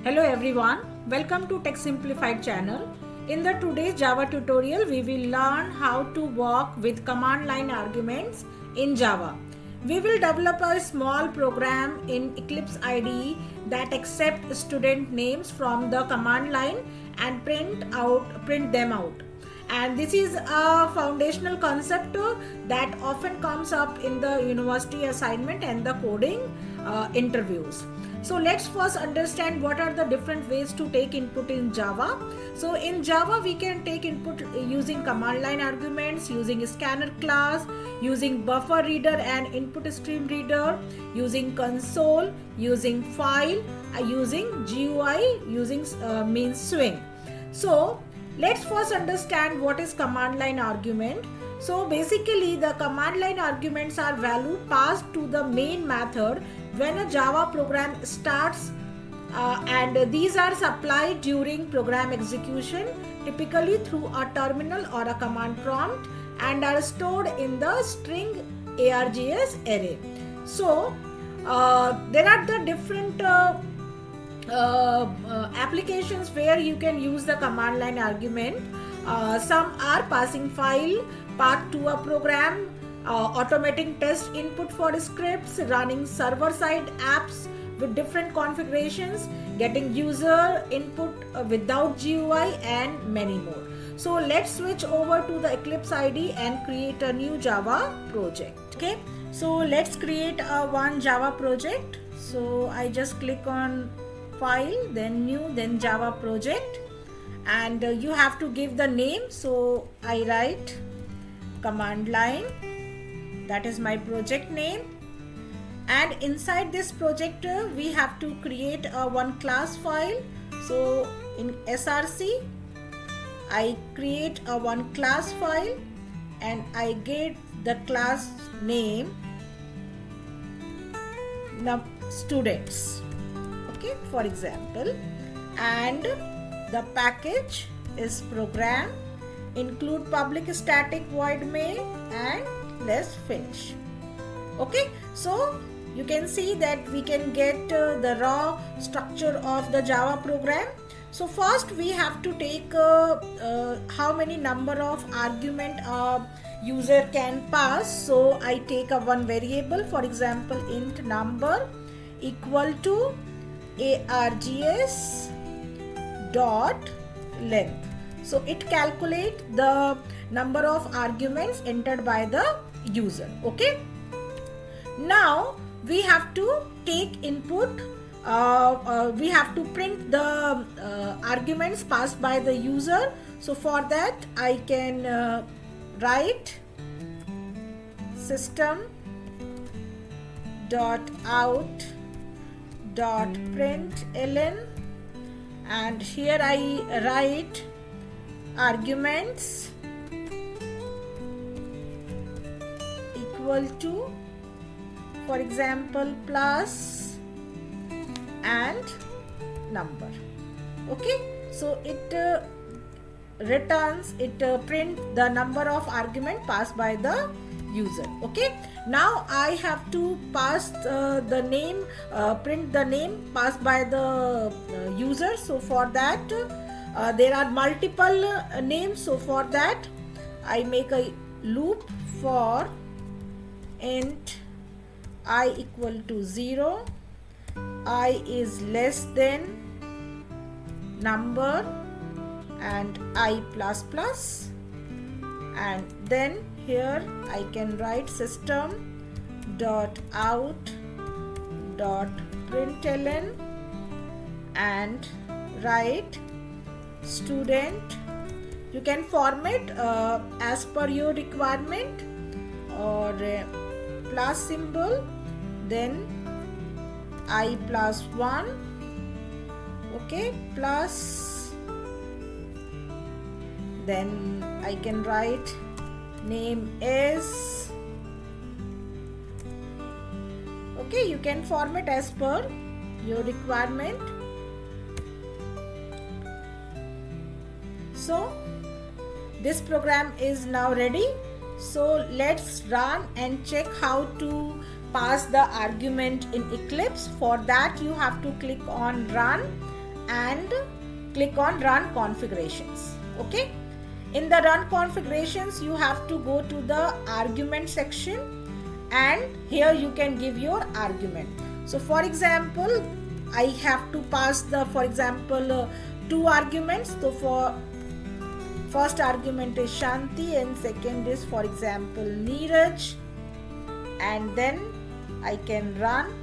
Hello everyone, welcome to Tech Simplified channel. In the today's Java tutorial, we will learn how to work with command line arguments in Java. We will develop a small program in Eclipse IDE that accepts student names from the command line and print them out. And this is a foundational concept that often comes up in the university assignment and the coding interviews. So let's first understand what are the different ways to take input in Java. So in Java we can take input using command line arguments, using scanner class, using buffer reader and input stream reader, using console, using file, using GUI, using means swing. So let's first understand what is command line argument. So basically the command line arguments are value passed to the main method when a Java program starts and these are supplied during program execution, typically through a terminal or a command prompt, and are stored in the string args array. So there are the different applications where you can use the command line argument. Some are passing file path to a program, automating test input for scripts, running server-side apps with different configurations, getting user input without GUI, and many more. So let's switch over to the Eclipse IDE and create a new Java project. Okay, so let's create one Java project. So I just click on file, then new, then Java project, and you have to give the name. So I write command line, that is my project name, and inside this project we have to create a one class file. So in src I create a one class file and I get the class name students, okay, for example, and the package is program, include public static void main, and let's finish. Okay, so you can see that we can get the raw structure of the Java program. So first we have to take how many number of argument a user can pass. So I take a one variable, for example int number equal to args dot length. So it calculates the number of arguments entered by the user. Okay, now we have to take input, we have to print the arguments passed by the user. So for that I can write system dot out dot println, and here I write arguments equal to, for example, plus and number. Okay, so it print the number of argument passed by the user. Okay, now I have to pass the name, print the name passed by the user. So for that there are multiple names. So for that I make a loop for int I equal to 0, I is less than number and I plus plus, and then here I can write system dot out dot println and write student. You can format as per your requirement, or plus symbol, then I plus 1, okay, plus, then I can write name is, okay, you can format as per your requirement. So this program is now ready. So let's run and check how to pass the argument in Eclipse. For that you have to click on run and click on run configurations. Okay, in the run configurations you have to go to the argument section, and here you can give your argument. So for example, I have to pass the, for example, 2 arguments. So for first argument is Shanti and second is, for example, Neeraj, and then I can run.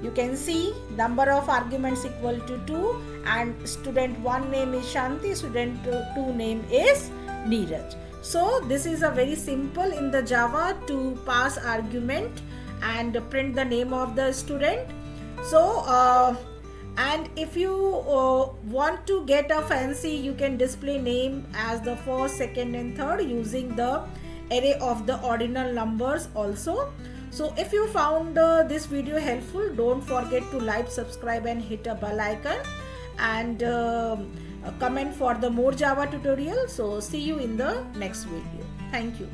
You can see number of arguments equal to 2, and student 1 name is Shanti, student 2 name is Neeraj. So this is a very simple in the Java to pass argument and print the name of the student. So and if you want to get a fancy, you can display name as the first, second and third using the array of the ordinal numbers also. So if you found this video helpful, don't forget to like, subscribe and hit a bell icon, and comment for the more Java tutorial. So see you in the next video. Thank you.